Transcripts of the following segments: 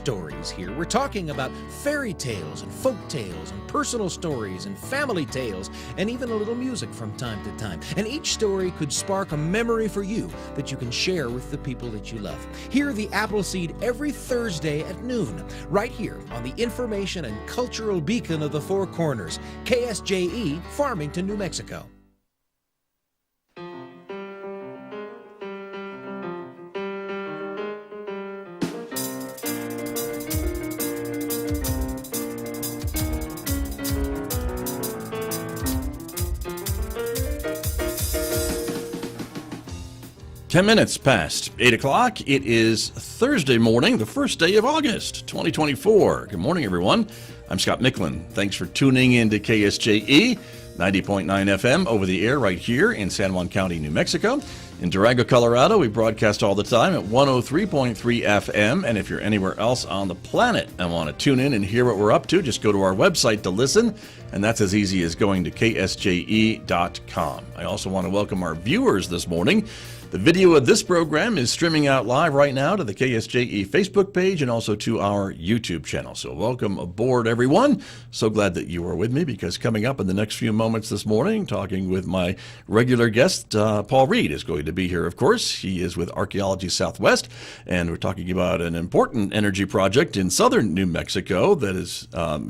stories here. We're talking about fairy tales and folk tales and personal stories and family tales and even a little music from time to time. And each story could spark a memory for you that you can share with the people that you love. Hear the Appleseed every Thursday at noon, right here on the information and cultural beacon of the Four Corners, KSJE, Farmington, New Mexico. 10 minutes past 8 o'clock. It is Thursday morning, the first day of August, 2024. Good morning, everyone. I'm Scott Micklin. Thanks for tuning in to KSJE, 90.9 FM over the air right here in San Juan County, New Mexico. In Durango, Colorado, we broadcast all the time at 103.3 FM. And if you're anywhere else on the planet and want to tune in and hear what we're up to, just go to our website to listen. And that's as easy as going to ksje.com. I also want to welcome our viewers this morning. The video of this program is streaming out live right now to the KSJE Facebook page and also to our YouTube channel. So welcome aboard, everyone. So glad that you are with me, because coming up in the next few moments this morning, talking with my regular guest, Paul Reed is going to be here, of course. He is with Archaeology Southwest, and we're talking about an important energy project in southern New Mexico that has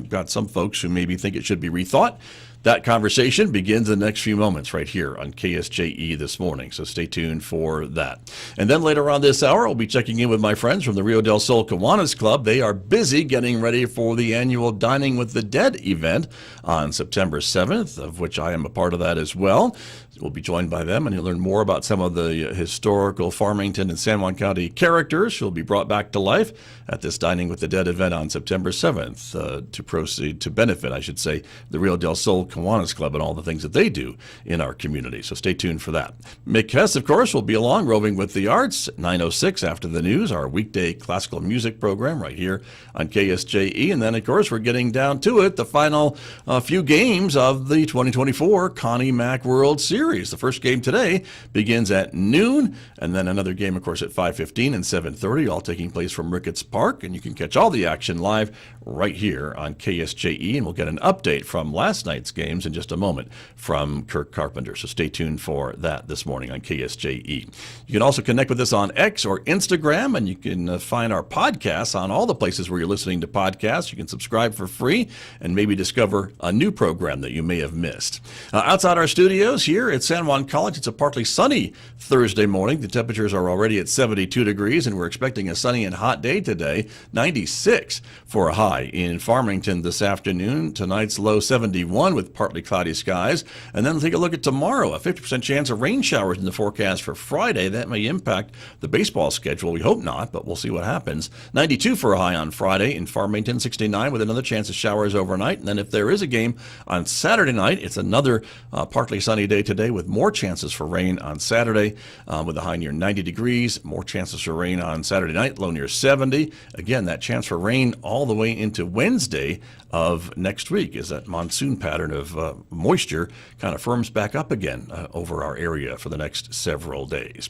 got some folks who maybe think it should be rethought. That conversation begins in the next few moments right here on KSJE this morning, so stay tuned for that. And then later on this hour, I'll be checking in with my friends from the Rio del Sol Kiwanis Club. They are busy getting ready for the annual Dining with the Dead event on September 7th, of which I am a part of that as well. We'll be joined by them, and you'll learn more about some of the historical Farmington and San Juan County characters who will be brought back to life at this Dining with the Dead event on September 7th to proceed to benefit, I should say, the Rio del Sol Kiwanis Club and all the things that they do in our community. So stay tuned for that. Mick Hess, of course, will be along roving with the arts at 9:06 after the news, our weekday classical music program right here on KSJE. And then, of course, we're getting down to it, the final few games of the 2024 Connie Mack World Series. The first game today begins at noon, and then another game, of course, at 5:15 and 7:30, all taking place from Ricketts Park. And you can catch all the action live right here on KSJE, and we'll get an update from last night's games in just a moment from Kirk Carpenter. So stay tuned for that this morning on KSJE. You can also connect with us on X or Instagram, and you can find our podcasts on all the places where you're listening to podcasts. You can subscribe for free and maybe discover a new program that you may have missed. Outside our studios here at San Juan College, it's a partly sunny Thursday morning. The temperatures are already at 72 degrees, and we're expecting a sunny and hot day today, 96 for a high in Farmington this afternoon. Tonight's low 71 with partly cloudy skies. And then take a look at tomorrow, a 50% chance of rain showers in the forecast for Friday. That may impact the baseball schedule. We hope not, but we'll see what happens. 92 for a high on Friday in Farmington, 69 with another chance of showers overnight. And then if there is a game on Saturday night, it's another partly sunny day today with more chances for rain on Saturday with a high near 90 degrees. More chances for rain on Saturday night, low near 70. Again, that chance for rain all the way into Wednesday of next week as that monsoon pattern of moisture kind of firms back up again over our area for the next several days.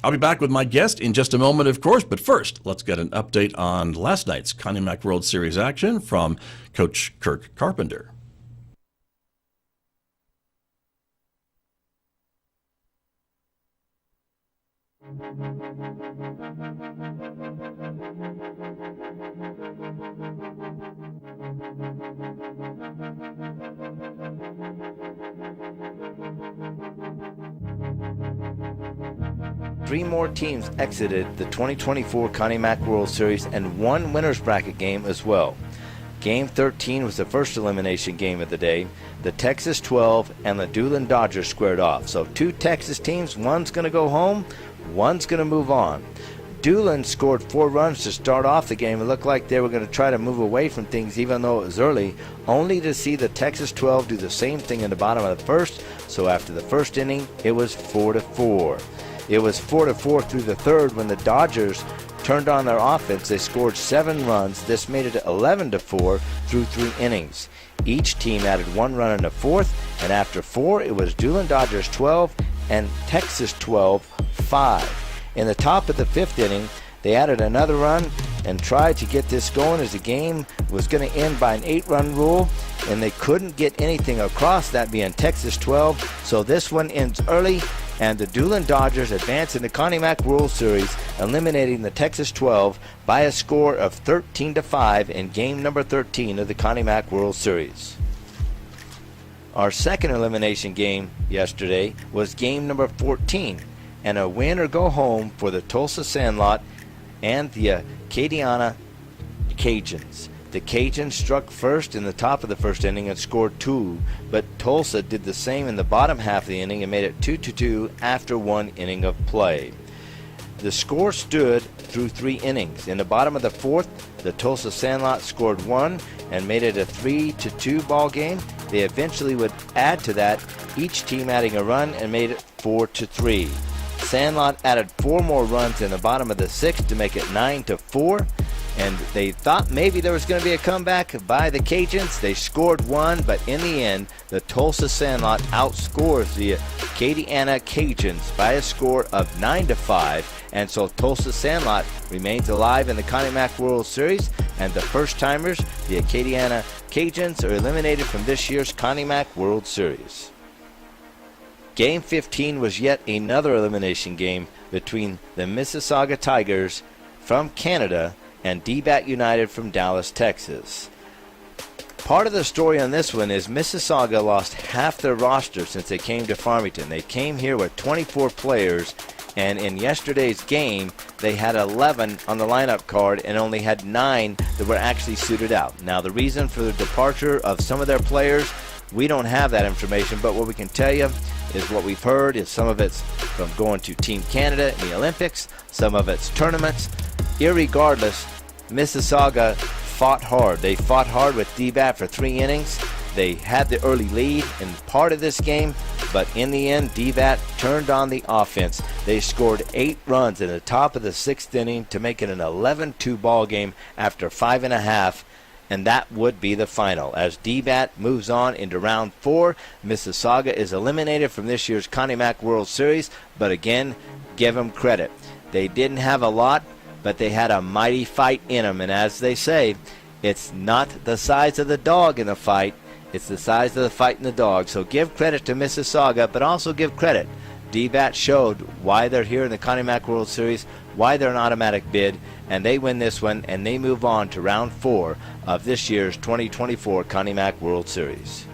I'll be back with my guest in just a moment, of course, but first, let's get an update on last night's Connie Mack World Series action from Coach Kirk Carpenter. Three more teams exited the 2024 Connie Mack World Series and one winner's bracket game as well. Game 13 was the first elimination game of the day. The Texas 12 and the Doolin Dodgers squared off. So two Texas teams, one's going to go home, one's going to move on. Doolin scored 4 runs to start off the game. It looked like they were going to try to move away from things even though it was early, only to see the Texas 12 do the same thing in the bottom of the first. So after the first inning, it was 4-4. It was 4-4 through the third when the Dodgers turned on their offense. They scored 7 runs. This made it 11-4 through 3 innings. Each team added 1 run in the fourth, and after 4, it was Doolin Dodgers 12 and Texas 12, 5. In the top of the 5th inning, they added another run, and tried to get this going as the game was going to end by an 8-run rule, and they couldn't get anything across, that being Texas 12. So this one ends early, and the Doolin Dodgers advance in the Connie Mack World Series, eliminating the Texas 12 by a score of 13-5 in game number 13 of the Connie Mack World Series. Our second elimination game yesterday was game number 14, and a win or go home for the Tulsa Sandlot and the Acadiana Cajuns. The Cajuns struck first in the top of the first inning and scored 2, but Tulsa did the same in the bottom half of the inning and made it 2-2 after 1 inning of play. The score stood through 3 innings. In the bottom of the 4th, the Tulsa Sandlot scored 1 and made it a 3-2 ball game. They eventually would add to that, each team adding a run, and made it 4-3. Sandlot added 4 more runs in the bottom of the 6th to make it 9-4. And they thought maybe there was going to be a comeback by the Cajuns. They scored 1, but in the end, the Tulsa Sandlot outscores the Acadiana Cajuns by a score of 9-5. And so Tulsa Sandlot remains alive in the Connie Mack World Series, and the first-timers, the Acadiana Cajuns, are eliminated from this year's Connie Mack World Series. Game 15 was yet another elimination game between the Mississauga Tigers from Canada and D-Bat United from Dallas, Texas. Part of the story on this one is Mississauga lost half their roster since they came to Farmington. They came here with 24 players, and in yesterday's game, they had 11 on the lineup card and only had 9 that were actually suited out. Now, the reason for the departure of some of their players, we don't have that information, but what we can tell you is what we've heard is some of it's from going to Team Canada in the Olympics, some of it's tournaments. Irregardless, Mississauga fought hard. They fought hard with D-Bat for 3 innings. They had the early lead in part of this game, but in the end, D-Bat turned on the offense. They scored 8 runs in the top of the 6th inning to make it an 11-2 ball game after 5.5, and that would be the final. As D-Bat moves on into round 4, Mississauga is eliminated from this year's Connie Mack World Series, but again, give them credit. They didn't have a lot, but they had a mighty fight in them, and as they say, it's not the size of the dog in the fight, it's the size of the fight in the dog. So give credit to Mississauga, but also give credit. D-Bat showed why they're here in the Connie Mack World Series, why they're an automatic bid, and they win this one, and they move on to round 4 of this year's 2024 Connie Mack World Series.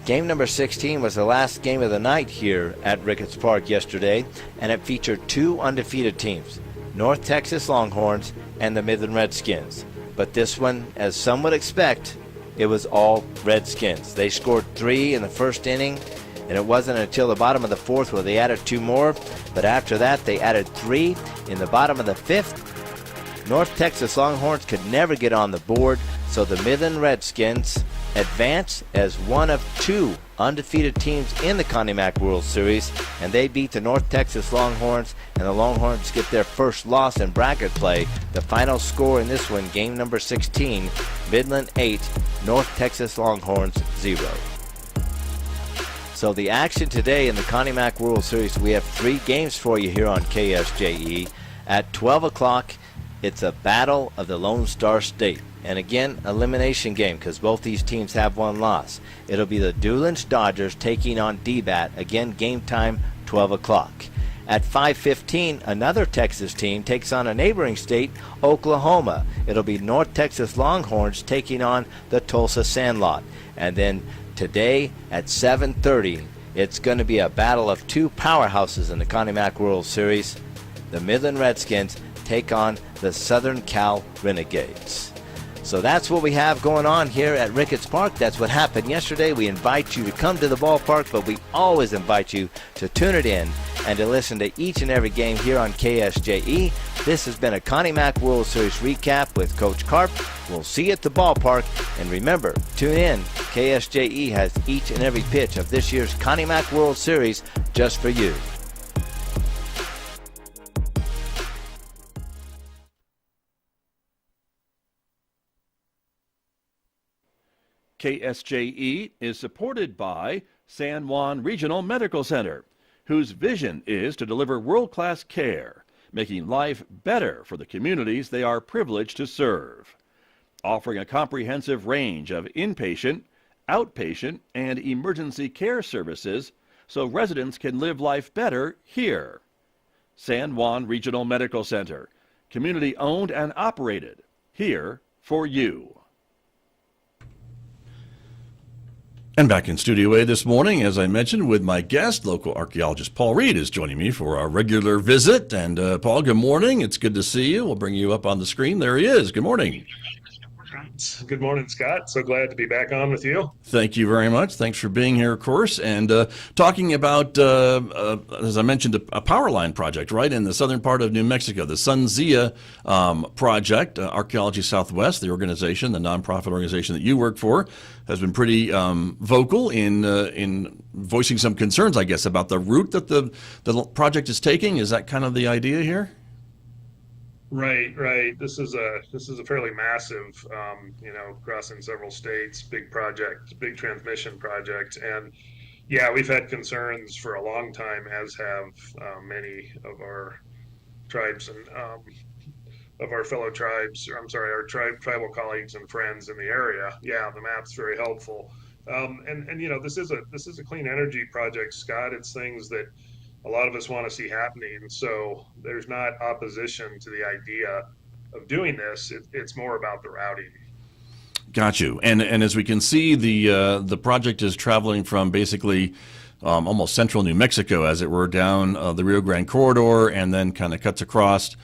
Game number 16 was the last game of the night here at Ricketts Park yesterday, and it featured 2 undefeated teams, North Texas Longhorns and the Midland Redskins. But this one, as some would expect, it was all Redskins. They scored 3 in the first inning, and it wasn't until the bottom of the 4th where they added 2 more. But after that, they added 3 in the bottom of the 5th. North Texas Longhorns could never get on the board, so the Midland Redskins advance as one of 2 undefeated teams in the Connie Mack World Series, and they beat the North Texas Longhorns, and the Longhorns get their first loss in bracket play. The final score in this one, game number 16, Midland 8, North Texas Longhorns 0. So the action today in the Connie Mack World Series, we have 3 games for you here on KSJE. At 12 o'clock, it's a battle of the Lone Star State. And again, elimination game because both these teams have 1 loss. It'll be the Doolin Dodgers taking on D-Bat. Again, game time, 12 o'clock. At 5:15, another Texas team takes on a neighboring state, Oklahoma. It'll be North Texas Longhorns taking on the Tulsa Sandlot. And then today at 7:30, it's going to be a battle of 2 powerhouses in the Connie Mack World Series. The Midland Redskins take on the Southern Cal Renegades. So that's what we have going on here at Ricketts Park. That's what happened yesterday. We invite you to come to the ballpark, but we always invite you to tune it in and to listen to each and every game here on KSJE. This has been a Connie Mack World Series recap with Coach Karp. We'll see you at the ballpark. And remember, tune in. KSJE has each and every pitch of this year's Connie Mack World Series just for you. KSJE is supported by San Juan Regional Medical Center, whose vision is to deliver world-class care making life better for the communities they are privileged to serve. Offering a comprehensive range of inpatient, outpatient, and emergency care services so residents can live life better here. San Juan Regional Medical Center, community owned and operated, here for you. And back in Studio A this morning, as I mentioned, with my guest, local archaeologist Paul Reed is joining me for our regular visit. And Paul, good morning. It's good to see you. We'll bring you up on the screen. There he is. Good morning. Good morning, Scott. So glad to be back on with you. Thank you very much. Thanks for being here, of course. And talking about, as I mentioned, a power line project, right, in the southern part of New Mexico, the SunZia project. Archaeology Southwest, the organization, the nonprofit organization that you work for, has been pretty vocal in voicing some concerns, I guess, about the route that the project is taking. Is that kind of the idea here? Right. This is a fairly massive, crossing several states, big project, big transmission project, and yeah, we've had concerns for a long time, as have many of our tribes and of our fellow tribes. Our tribal colleagues and friends in the area. Yeah, the map's very helpful, and this is a clean energy project, Scott. It's things that a lot of us want to see happening. So there's not opposition to the idea of doing this. It's more about the routing. Got you. And as we can see, the project is traveling from basically almost central New Mexico, as it were, down the Rio Grande corridor, and then kind of cuts across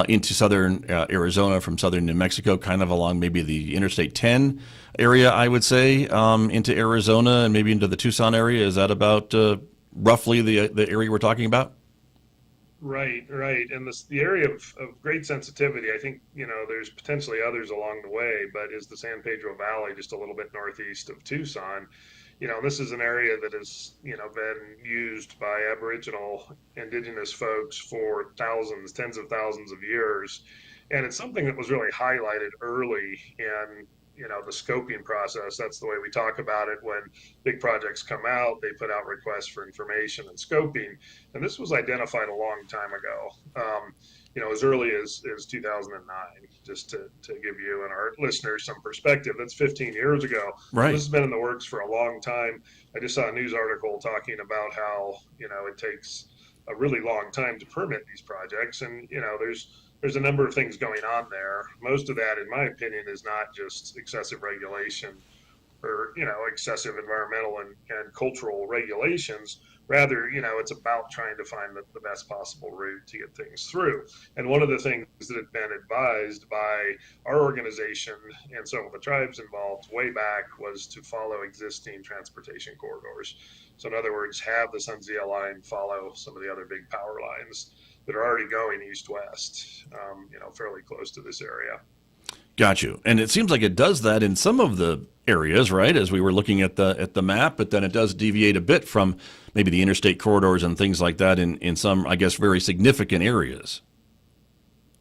into southern Arizona from southern New Mexico, kind of along maybe the Interstate 10 area, I would say, into Arizona and maybe into the Tucson area. Is that about roughly the area we're talking about? Right. And the area of great sensitivity, I think, there's potentially others along the way, but is the San Pedro Valley, just a little bit northeast of Tucson. This is an area that has, been used by Aboriginal indigenous folks for thousands, tens of thousands of years. And it's something that was really highlighted early in the scoping process. That's the way we talk about it. When big projects come out, they put out requests for information and scoping. And this was identified a long time ago, as early as 2009, just to give you and our listeners some perspective. That's 15 years ago. Right. This has been in the works for a long time. I just saw a news article talking about how, it takes a really long time to permit these projects. And, there's a number of things going on there. Most of that, in my opinion, is not just excessive regulation or, excessive environmental and cultural regulations. Rather, it's about trying to find the best possible route to get things through. And one of the things that had been advised by our organization and some of the tribes involved way back was to follow existing transportation corridors. So in other words, have the SunZia line follow some of the other big power lines that are already going east-west, fairly close to this area. Got you. And it seems like it does that in some of the areas, right, as we were looking at the map, but then it does deviate a bit from maybe the interstate corridors and things like that in some, I guess, very significant areas.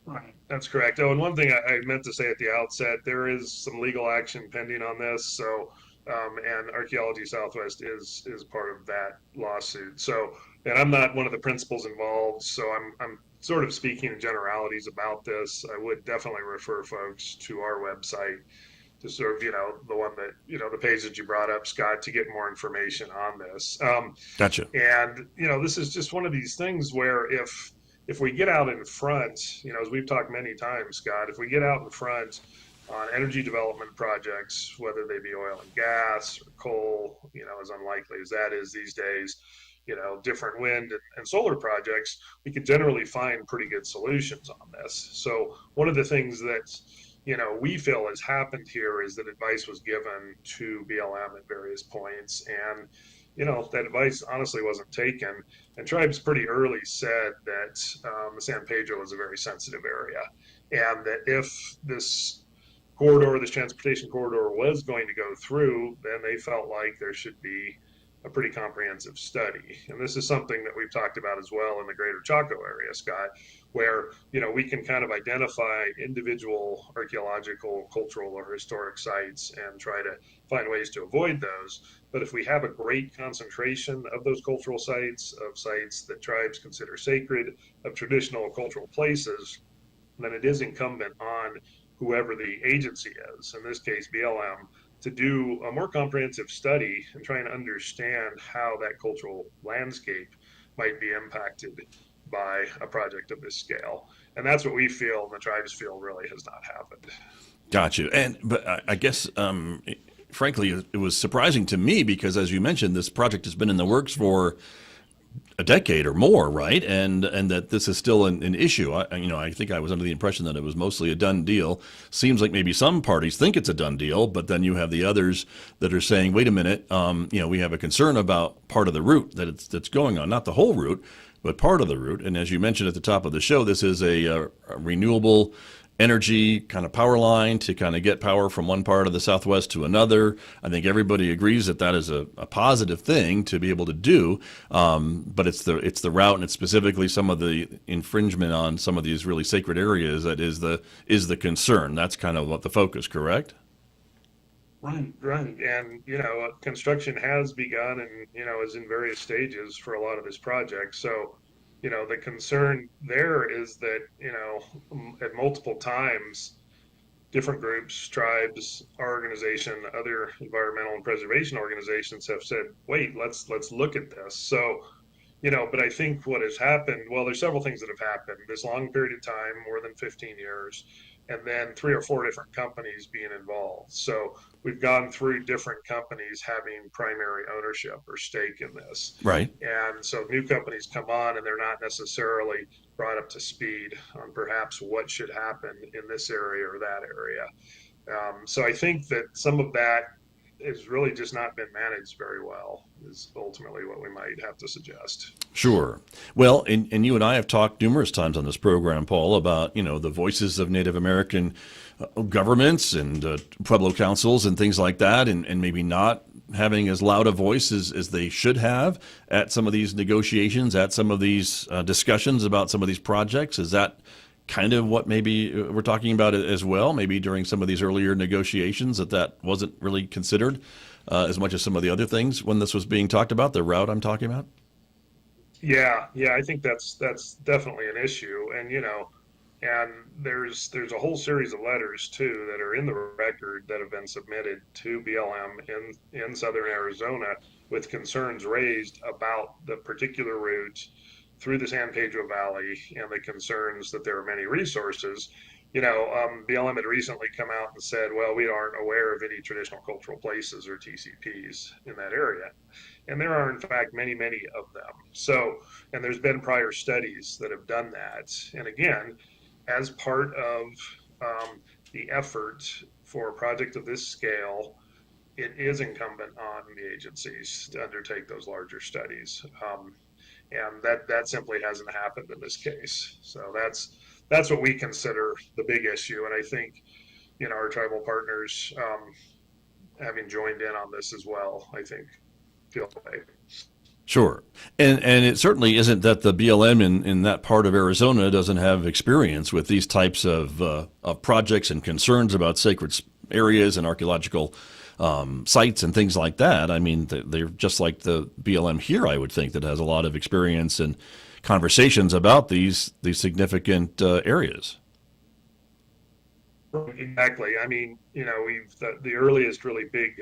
Right. That's correct. Oh, and one thing I meant to say at the outset, there is some legal action pending on this. So, and Archaeology Southwest is part of that lawsuit. So, and I'm not one of the principals involved, so I'm sort of speaking in generalities about this. I would definitely refer folks to our website to sort of, the one that, the page that you brought up, Scott, to get more information on this. Gotcha. And, this is just one of these things where if we get out in front, as we've talked many times, Scott, if we get out in front on energy development projects, whether they be oil and gas or coal, as unlikely as that is these days, different wind and solar projects, we can generally find pretty good solutions on this. So one of the things that, we feel has happened here is that advice was given to BLM at various points, and that advice honestly wasn't taken. And tribes pretty early said that the San Pedro was a very sensitive area, and that if this corridor, this transportation corridor, was going to go through, then they felt like there should be a pretty comprehensive study. And this is something that we've talked about as well in the greater Chaco area, Scott, where, you know, we can kind of identify individual archaeological, cultural, or historic sites and try to find ways to avoid those. But if we have a great concentration of those cultural sites, of sites that tribes consider sacred, of traditional cultural places, then it is incumbent on whoever the agency is, in this case BLM, to do a more comprehensive study and try and understand how that cultural landscape might be impacted by a project of this scale. And that's what we feel and the tribes feel really has not happened. Gotcha. But I guess, frankly, it was surprising to me because, as you mentioned, this project has been in the works for a decade or more, right? And that this is still an issue. I think I was under the impression that it was mostly a done deal. Seems like maybe some parties think it's a done deal, but then you have the others that are saying, "Wait a minute, we have a concern about part of the route that's going on, not the whole route, but part of the route." And as you mentioned at the top of the show, this is a renewable energy kind of power line to kind of get power from one part of the Southwest to another. I think everybody agrees that that is a positive thing to be able to do. But it's the route, and it's specifically some of the infringement on some of these really sacred areas that is the concern. That's kind of what the focus, correct? Right. And, construction has begun and, is in various stages for a lot of this project. So, the concern there is that, at multiple times, different groups, tribes, our organization, other environmental and preservation organizations have said, wait, let's look at this. So, but I think what has happened, well, there's several things that have happened. This long period of time, more than 15 years, and then 3 or 4 different companies being involved. So we've gone through different companies having primary ownership or stake in this. Right. And so new companies come on and they're not necessarily brought up to speed on perhaps what should happen in this area or that area. So I think that some of that has really just not been managed very well, is ultimately what we might have to suggest. Sure. Well, and you and I have talked numerous times on this program, Paul, about, the voices of Native American governments and Pueblo councils and things like that, and maybe not having as loud a voice as they should have at some of these negotiations, at some of these discussions about some of these projects. Is that kind of what maybe we're talking about as well? Maybe during some of these earlier negotiations that wasn't really considered as much as some of the other things when this was being talked about, the route I'm talking about? Yeah, I think that's definitely an issue. And there's a whole series of letters too that are in the record that have been submitted to BLM in southern Arizona with concerns raised about the particular route through the San Pedro Valley and the concerns that there are many resources. BLM had recently come out and said, well, we aren't aware of any traditional cultural places or TCPs in that area. And there are, in fact, many, many of them. So, and there's been prior studies that have done that. And again, as part of the effort for a project of this scale, it is incumbent on the agencies to undertake those larger studies. And that simply hasn't happened in this case. So that's what we consider the big issue. And I think, our tribal partners, having joined in on this as well, I think feel that way. Sure. And it certainly isn't that the BLM in that part of Arizona doesn't have experience with these types of projects and concerns about sacred areas and archaeological sites and things like that. I mean, they're just like the BLM here, I would think, that has a lot of experience and conversations about these significant areas. Exactly. I mean, we've the earliest really big,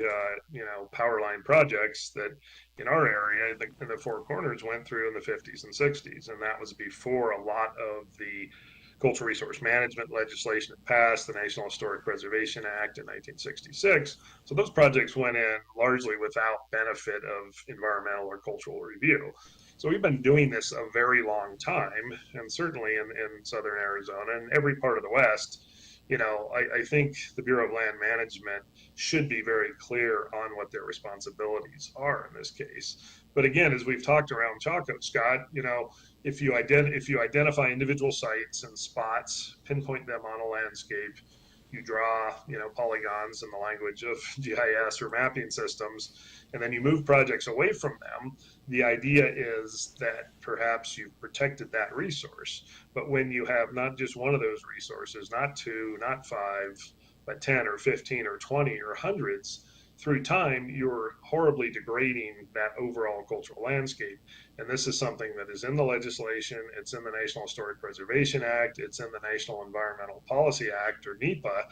power line projects that in our area, in the Four Corners, went through in the 50s and 60s, and that was before a lot of the cultural resource management legislation had passed, the National Historic Preservation Act in 1966. So those projects went in largely without benefit of environmental or cultural review. So we've been doing this a very long time, and certainly in southern Arizona and every part of the West. I think the Bureau of Land Management should be very clear on what their responsibilities are in this case. But again, as we've talked around Chaco, Scott, if you identify individual sites and spots, pinpoint them on a landscape, you draw, polygons in the language of GIS or mapping systems, and then you move projects away from them. The idea is that perhaps you've protected that resource. But when you have not just one of those resources, not two, not five, but 10 or 15 or 20 or hundreds, through time, you're horribly degrading that overall cultural landscape. And this is something that is in the legislation. It's in the National Historic Preservation Act. It's in the National Environmental Policy Act, or NEPA,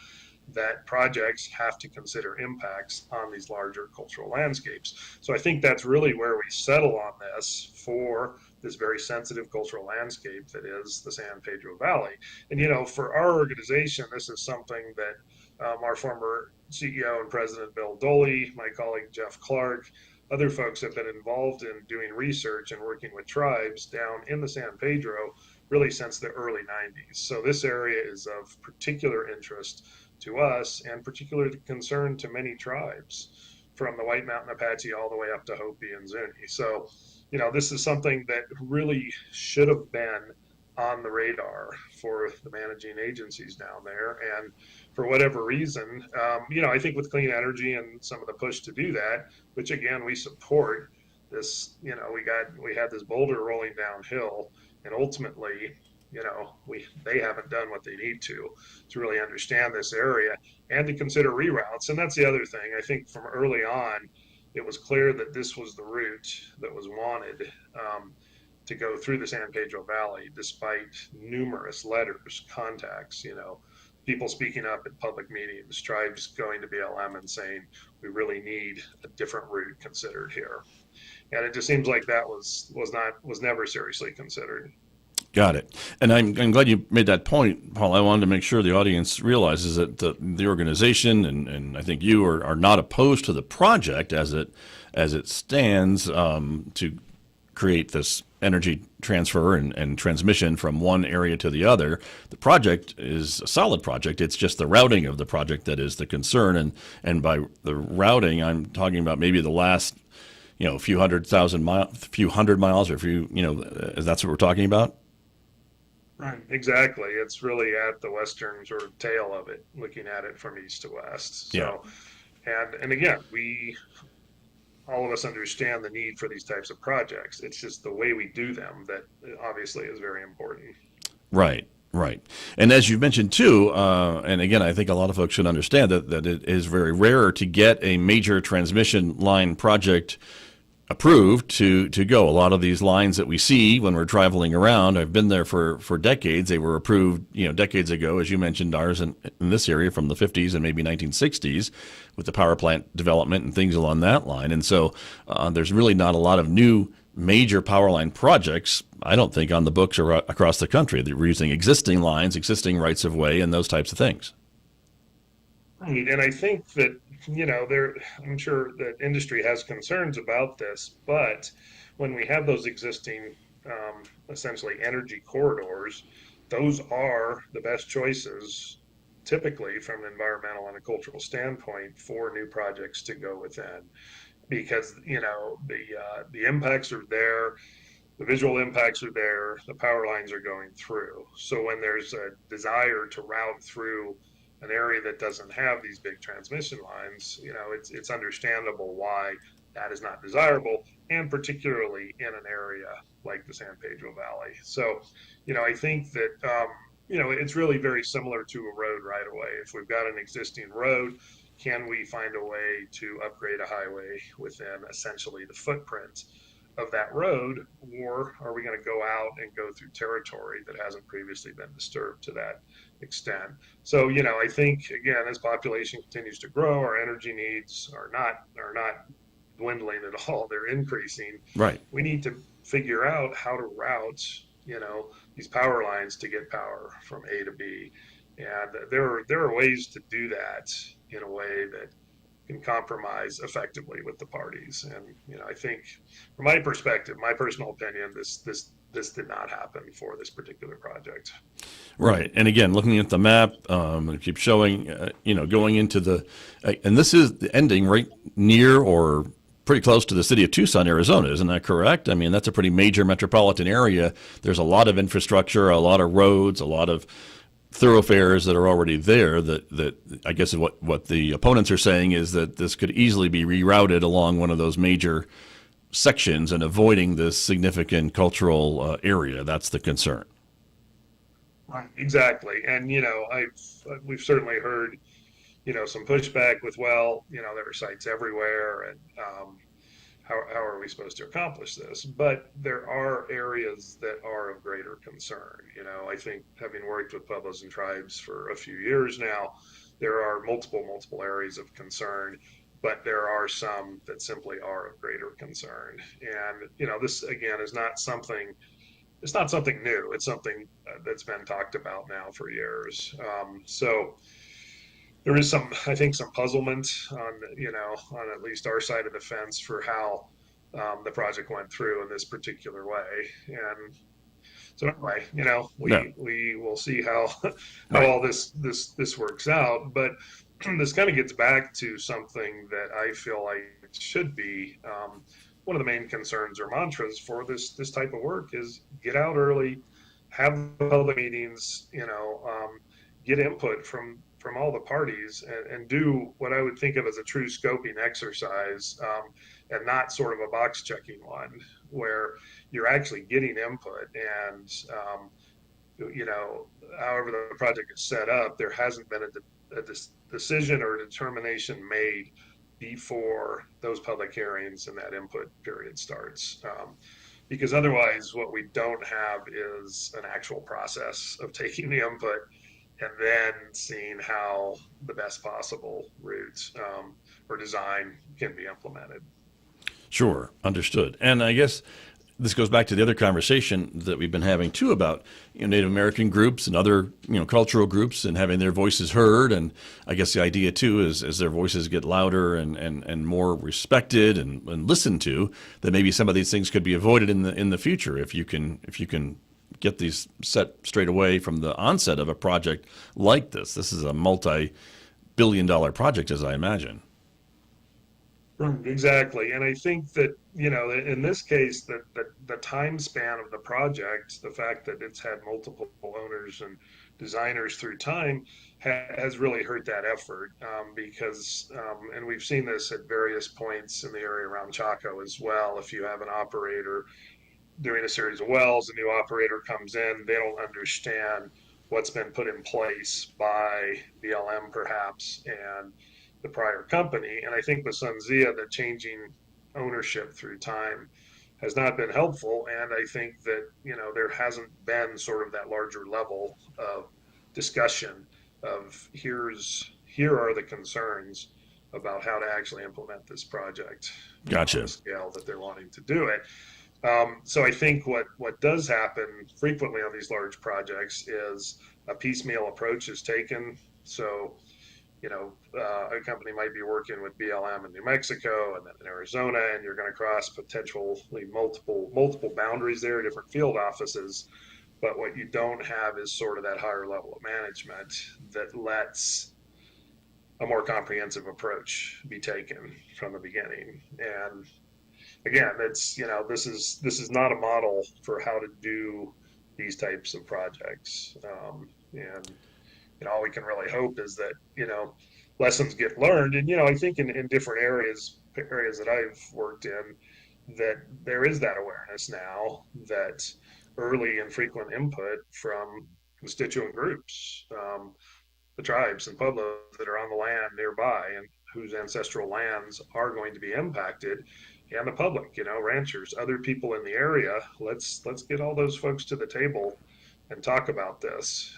that projects have to consider impacts on these larger cultural landscapes. So I think that's really where we settle on this for this very sensitive cultural landscape that is the San Pedro Valley. And, for our organization, this is something that our former CEO and President Bill Doley, my colleague Jeff Clark, other folks have been involved in doing research and working with tribes down in the San Pedro really since the early 90s. So this area is of particular interest to us and particular concern to many tribes, from the White Mountain Apache all the way up to Hopi and Zuni. So, this is something that really should have been on the radar for the managing agencies down there. And for whatever reason, I think with clean energy and some of the push to do that, which again, we support this, we had this boulder rolling downhill, and ultimately, they haven't done what they need to really understand this area and to consider reroutes. And that's the other thing. I think from early on, it was clear that this was the route that was wanted to go through the San Pedro Valley, despite numerous letters, contacts, people speaking up at public meetings, tribes going to BLM and saying, we really need a different route considered here. And it just seems like that was never seriously considered. Got it. And I'm glad you made that point, Paul. I wanted to make sure the audience realizes that the organization and I think you are not opposed to the project as it stands to create this energy transfer and transmission from one area to the other. The project is a solid project. It's just the routing of the project that is the concern. And by the routing, I'm talking about maybe the last, few hundred miles, or that's what we're talking about. Right, exactly. It's really at the western sort of tail of it, looking at it from east to west. So, yeah. And again, all of us understand the need for these types of projects. It's just the way we do them that obviously is very important. Right. And as you've mentioned too, and again, I think a lot of folks should understand that it is very rare to get a major transmission line project approved to go. A lot of these lines that we see when we're traveling around, I've been there for decades. They were approved, decades ago, as you mentioned, ours in this area from the 50s and maybe 1960s with the power plant development and things along that line. And so there's really not a lot of new major power line projects, I don't think, on the books or across the country. We're using existing lines, existing rights of way, and those types of things. Right. And I think that, I'm sure that industry has concerns about this, but when we have those existing, essentially energy corridors, those are the best choices, typically from an environmental and a cultural standpoint, for new projects to go within, because, the impacts are there, the visual impacts are there, the power lines are going through. So when there's a desire to route through an area that doesn't have these big transmission lines, it's understandable why that is not desirable, and particularly in an area like the San Pedro Valley. So, I think that, it's really very similar to a road right away. If we've got an existing road, can we find a way to upgrade a highway within essentially the footprint of that road, or are we going to go out and go through territory that hasn't previously been disturbed to that extent? So, I think, again, as population continues to grow, our energy needs are not dwindling at all. They're increasing. Right. We need to figure out how to route, these power lines to get power from A to B. And there are ways to do that in a way that can compromise effectively with the parties. And, I think from my perspective, my personal opinion, this did not happen for this particular project. Right. And again, looking at the map, it keeps showing, going into the, and this is the ending right near or pretty close to the city of Tucson, Arizona. Isn't that correct? I mean, that's a pretty major metropolitan area. There's a lot of infrastructure, a lot of roads, a lot of thoroughfares that are already there. That I guess what the opponents are saying is that this could easily be rerouted along one of those major sections and avoiding this significant cultural area. That's the concern. Right. Exactly. And, we've certainly heard, some pushback with, well, there are sites everywhere, and how are we supposed to accomplish this? But there are areas that are of greater concern. I think, having worked with pueblos and tribes for a few years now, there are multiple areas of concern, but there are some that simply are of greater concern. And, this again is not something, it's not something new. It's something that's been talked about now for years. So there is I think, some puzzlement on at least our side of the fence for how the project went through in this particular way. And so anyway, Yeah. we will see how Right. all this works out. But this kind of gets back to something that I feel like should be one of the main concerns or mantras for this type of work is get out early, have public meetings, get input from all the parties, and do what I would think of as a true scoping exercise, and not sort of a box checking one where you're actually getting input. And however the project is set up, there hasn't been a decision or a determination made before those public hearings and that input period starts. Because otherwise, what we don't have is an actual process of taking the input and then seeing how the best possible route or design can be implemented. Sure, understood. And I guess this goes back to the other conversation that we've been having too about Native American groups and other cultural groups and having their voices heard. And I guess the idea too is as their voices get louder and more respected and listened to, that maybe some of these things could be avoided in the future if you can get these set straight away from the onset of a project like this. This is a multi-billion-dollar project, as I imagine. Exactly. And I think that, in this case, that the time span of the project, the fact that it's had multiple owners and designers through time has really hurt that effort, because, and we've seen this at various points in the area around Chaco as well. If you have an operator doing a series of wells, a new operator comes in, they don't understand what's been put in place by BLM perhaps and the prior company. And I think with SunZia, the changing ownership through time has not been helpful. And I think that, there hasn't been sort of that larger level of discussion of here are the concerns about how to actually implement this project Gotcha. on the scale that they're wanting to do it. So I think what does happen frequently on these large projects is a piecemeal approach is taken. So, a company might be working with BLM in New Mexico and then in Arizona, and you're going to cross potentially multiple boundaries there, different field offices. But what you don't have is sort of that higher level of management that lets a more comprehensive approach be taken from the beginning. And again, it's this is not a model for how to do these types of projects. And all we can really hope is that lessons get learned. And I think in different areas that I've worked in, that there is that awareness now that early and frequent input from constituent groups, the tribes and pueblos that are on the land nearby and whose ancestral lands are going to be impacted, and the public, ranchers, other people in the area. Let's get all those folks to the table and talk about this.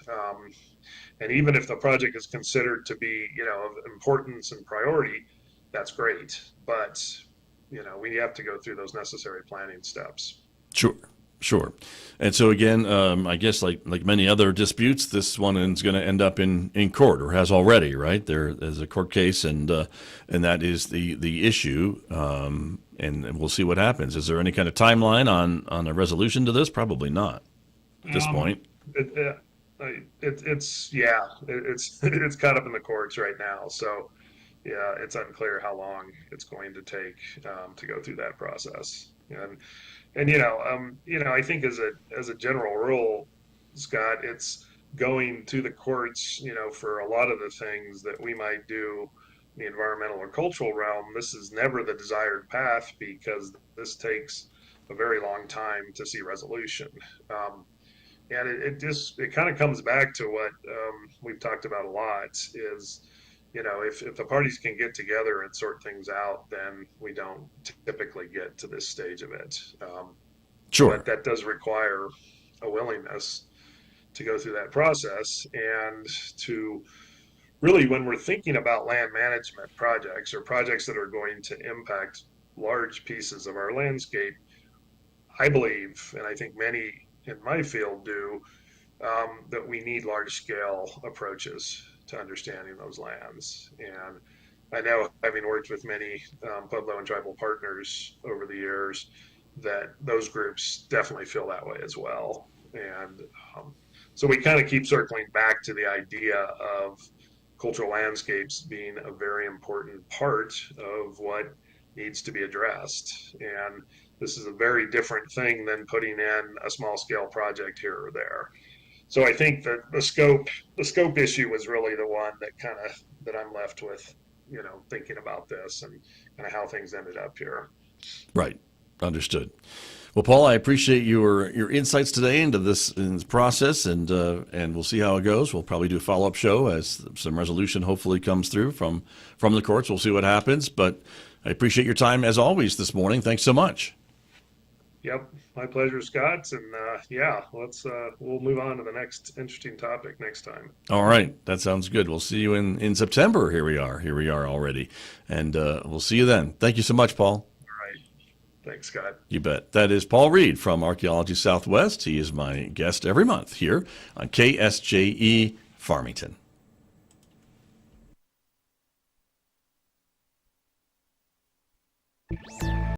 And even if the project is considered to be, of importance and priority, that's great. But, we have to go through those necessary planning steps. Sure. And so again, I guess like many other disputes, this one is going to end up in court, or has already, right? There's a court case, and that is the issue. And we'll see what happens. Is there any kind of timeline on a resolution to this? Probably not at this point. It's caught up in the courts right now. So yeah, it's unclear how long it's going to take to go through that process. And I think as a general rule, Scott, it's going to the courts, for a lot of the things that we might do in the environmental or cultural realm, this is never the desired path because this takes a very long time to see resolution. And it kind of comes back to what we've talked about a lot is, if the parties can get together and sort things out, then we don't typically get to this stage of it. Sure. But that does require a willingness to go through that process and to really, when we're thinking about land management projects or projects that are going to impact large pieces of our landscape, I believe, and I think many in my field do, that we need large scale approaches to understanding those lands. And I know, having worked with many Pueblo and tribal partners over the years, that those groups definitely feel that way as well. And so we kind of keep circling back to the idea of cultural landscapes being a very important part of what needs to be addressed. And this is a very different thing than putting in a small scale project here or there. So I think that the scope issue was really the one that I'm left with, thinking about this and kind of how things ended up here. Right. Understood. Well, Paul, I appreciate your insights today into this process, and we'll see how it goes. We'll probably do a follow-up show as some resolution hopefully comes through from the courts. We'll see what happens, but I appreciate your time as always this morning. Thanks so much. Yep, my pleasure, Scott. And we'll move on to the next interesting topic next time. All right, that sounds good. We'll see you in September. Here we are already, and we'll see you then. Thank you so much, Paul. Thanks, Scott. You bet. That is Paul Reed from Archaeology Southwest. He is my guest every month here on KSJE Farmington.